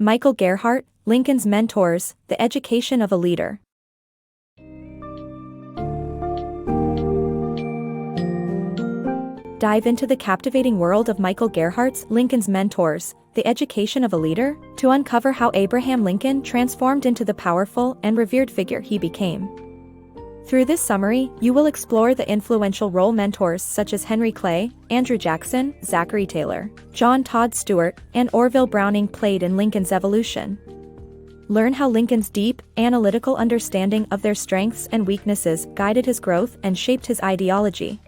Michael Gerhardt, Lincoln's Mentors, The Education of a Leader. Dive into the captivating world of Michael Gerhardt's Lincoln's Mentors, The Education of a Leader, to uncover how Abraham Lincoln transformed into the powerful and revered figure he became. Through this summary, you will explore the influential role mentors such as Henry Clay, Andrew Jackson, Zachary Taylor, John Todd Stewart, and Orville Browning played in Lincoln's evolution. Learn how Lincoln's deep, analytical understanding of their strengths and weaknesses guided his growth and shaped his ideology.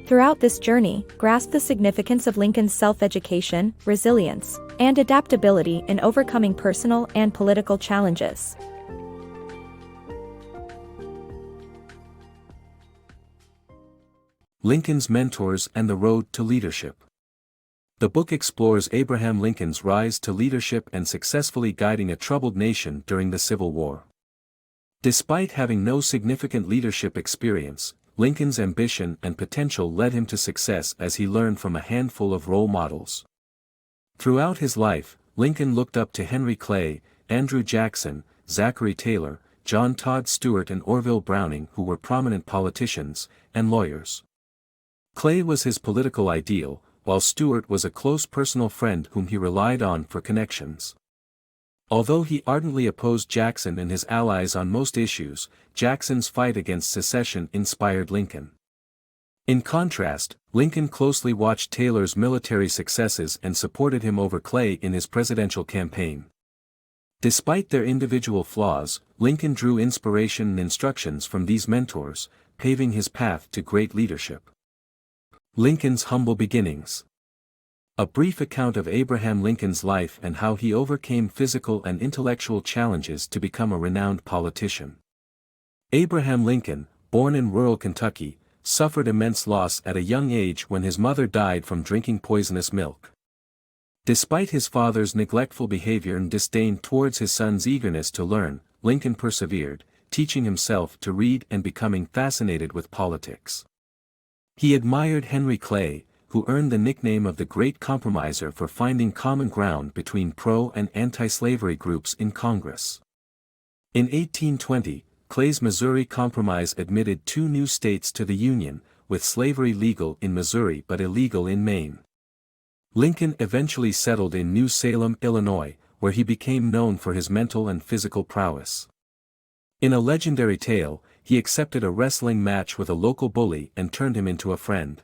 Throughout this journey, grasp the significance of Lincoln's self-education, resilience, and adaptability in overcoming personal and political challenges. Lincoln's Mentors and the Road to Leadership. The book explores Abraham Lincoln's rise to leadership and successfully guiding a troubled nation during the Civil War. Despite having no significant leadership experience, Lincoln's ambition and potential led him to success as he learned from a handful of role models. Throughout his life, Lincoln looked up to Henry Clay, Andrew Jackson, Zachary Taylor, John Todd Stewart and Orville Browning, who were prominent politicians and lawyers. Clay was his political ideal, while Stewart was a close personal friend whom he relied on for connections. Although he ardently opposed Jackson and his allies on most issues, Jackson's fight against secession inspired Lincoln. In contrast, Lincoln closely watched Taylor's military successes and supported him over Clay in his presidential campaign. Despite their individual flaws, Lincoln drew inspiration and instructions from these mentors, paving his path to great leadership. Lincoln's humble beginnings. A brief account of Abraham Lincoln's life and how he overcame physical and intellectual challenges to become a renowned politician. Abraham Lincoln, born in rural Kentucky, suffered immense loss at a young age when his mother died from drinking poisonous milk. Despite his father's neglectful behavior and disdain towards his son's eagerness to learn, Lincoln persevered, teaching himself to read and becoming fascinated with politics. He admired Henry Clay, who earned the nickname of the Great Compromiser for finding common ground between pro- and anti-slavery groups in Congress. In 1820, Clay's Missouri Compromise admitted 2 new states to the Union, with slavery legal in Missouri but illegal in Maine. Lincoln eventually settled in New Salem, Illinois, where he became known for his mental and physical prowess. In a legendary tale, he accepted a wrestling match with a local bully and turned him into a friend.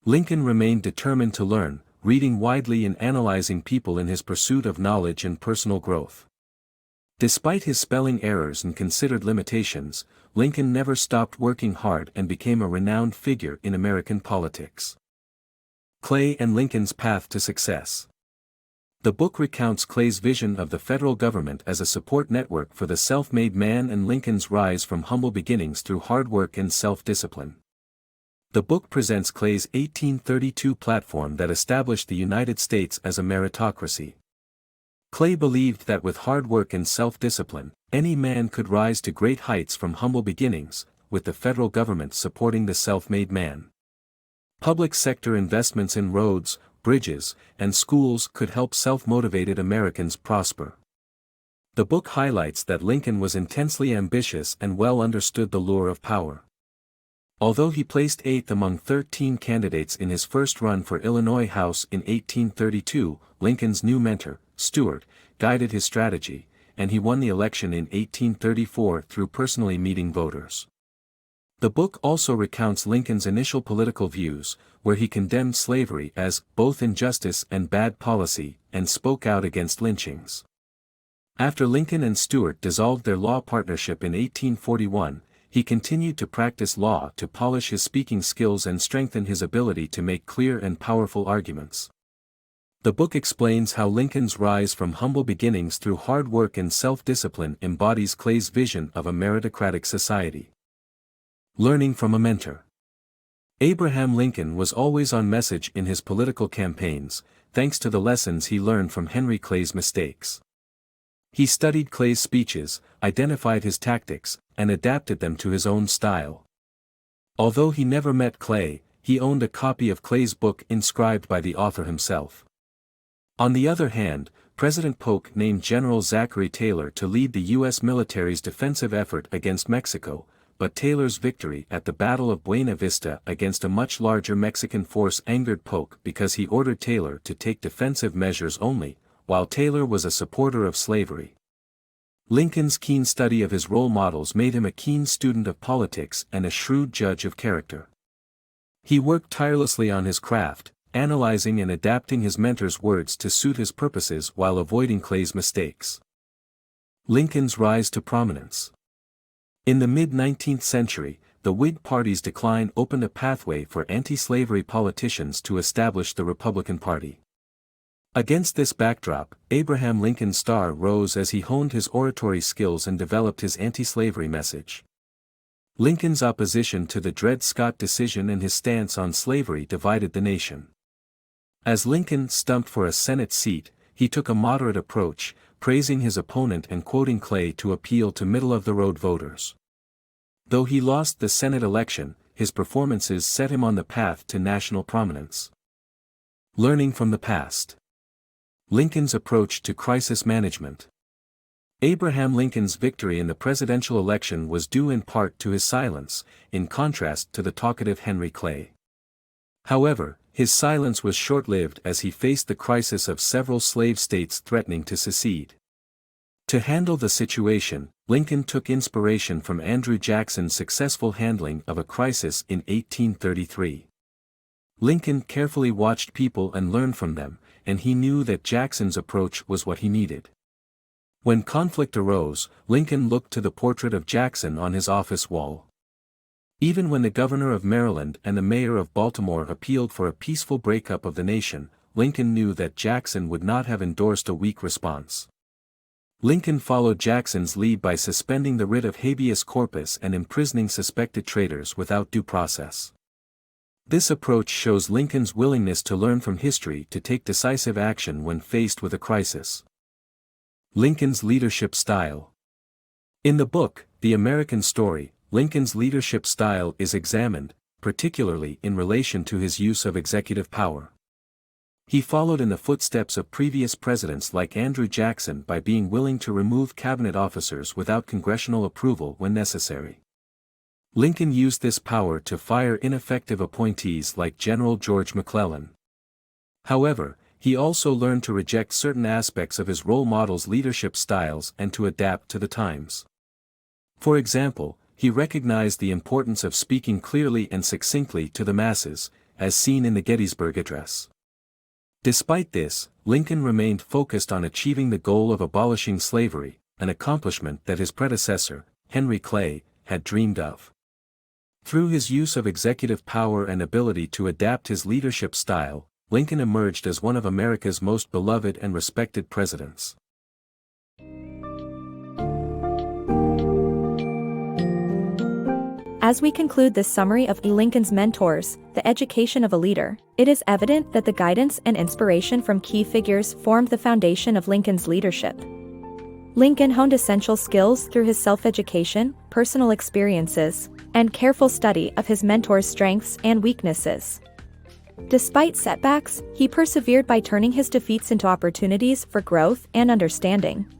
Lincoln remained determined to learn, reading widely and analyzing people in his pursuit of knowledge and personal growth. Despite his spelling errors and considered limitations, Lincoln never stopped working hard and became a renowned figure in American politics. Clay and Lincoln's path to success. The book recounts Clay's vision of the federal government as a support network for the self-made man and Lincoln's rise from humble beginnings through hard work and self-discipline. The book presents Clay's 1832 platform that established the United States as a meritocracy. Clay believed that with hard work and self-discipline, any man could rise to great heights from humble beginnings, with the federal government supporting the self-made man. Public sector investments in roads, bridges, and schools could help self-motivated Americans prosper. The book highlights that Lincoln was intensely ambitious and well understood the lure of power. Although he placed 8th among 13 candidates in his first run for Illinois House in 1832, Lincoln's new mentor, Stewart, guided his strategy, and he won the election in 1834 through personally meeting voters. The book also recounts Lincoln's initial political views, where he condemned slavery as both injustice and bad policy, and spoke out against lynchings. After Lincoln and Stewart dissolved their law partnership in 1841, he continued to practice law to polish his speaking skills and strengthen his ability to make clear and powerful arguments. The book explains how Lincoln's rise from humble beginnings through hard work and self-discipline embodies Clay's vision of a meritocratic society. Learning from a mentor. Abraham Lincoln was always on message in his political campaigns, thanks to the lessons he learned from Henry Clay's mistakes. He studied Clay's speeches, identified his tactics, and adapted them to his own style. Although he never met Clay, he owned a copy of Clay's book inscribed by the author himself. On the other hand, President Polk named General Zachary Taylor to lead the U.S. military's defensive effort against Mexico, but Taylor's victory at the Battle of Buena Vista against a much larger Mexican force angered Polk because he ordered Taylor to take defensive measures only, while Taylor was a supporter of slavery. Lincoln's keen study of his role models made him a keen student of politics and a shrewd judge of character. He worked tirelessly on his craft, analyzing and adapting his mentor's words to suit his purposes while avoiding Clay's mistakes. Lincoln's rise to prominence. In the mid-19th century, the Whig Party's decline opened a pathway for anti-slavery politicians to establish the Republican Party. Against this backdrop, Abraham Lincoln's star rose as he honed his oratory skills and developed his anti-slavery message. Lincoln's opposition to the Dred Scott decision and his stance on slavery divided the nation. As Lincoln stumped for a Senate seat, he took a moderate approach, praising his opponent and quoting Clay to appeal to middle-of-the-road voters. Though he lost the Senate election, his performances set him on the path to national prominence. Learning from the past. Lincoln's approach to crisis management. Abraham Lincoln's victory in the presidential election was due in part to his silence, in contrast to the talkative Henry Clay. However, his silence was short-lived as he faced the crisis of several slave states threatening to secede. To handle the situation, Lincoln took inspiration from Andrew Jackson's successful handling of a crisis in 1833. Lincoln carefully watched people and learned from them, and he knew that Jackson's approach was what he needed. When conflict arose, Lincoln looked to the portrait of Jackson on his office wall. Even when the governor of Maryland and the mayor of Baltimore appealed for a peaceful breakup of the nation, Lincoln knew that Jackson would not have endorsed a weak response. Lincoln followed Jackson's lead by suspending the writ of habeas corpus and imprisoning suspected traitors without due process. This approach shows Lincoln's willingness to learn from history to take decisive action when faced with a crisis. Lincoln's leadership style. In the book, The American Story, Lincoln's leadership style is examined, particularly in relation to his use of executive power. He followed in the footsteps of previous presidents like Andrew Jackson by being willing to remove cabinet officers without congressional approval when necessary. Lincoln used this power to fire ineffective appointees like General George McClellan. However, he also learned to reject certain aspects of his role models' leadership styles and to adapt to the times. For example, he recognized the importance of speaking clearly and succinctly to the masses, as seen in the Gettysburg Address. Despite this, Lincoln remained focused on achieving the goal of abolishing slavery, an accomplishment that his predecessor, Henry Clay, had dreamed of. Through his use of executive power and ability to adapt his leadership style, Lincoln emerged as one of America's most beloved and respected presidents. As we conclude this summary of Lincoln's mentors, the education of a leader, it is evident that the guidance and inspiration from key figures formed the foundation of Lincoln's leadership. Lincoln honed essential skills through his self-education, personal experiences, and careful study of his mentors' strengths and weaknesses. Despite setbacks, he persevered by turning his defeats into opportunities for growth and understanding.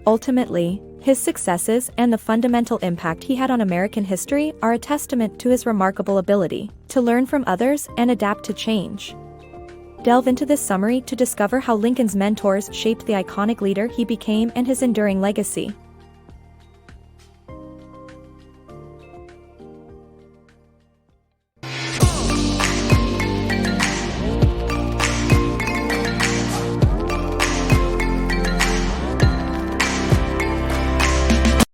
Ultimately, his successes and the fundamental impact he had on American history are a testament to his remarkable ability to learn from others and adapt to change. Delve into this summary to discover how Lincoln's mentors shaped the iconic leader he became and his enduring legacy.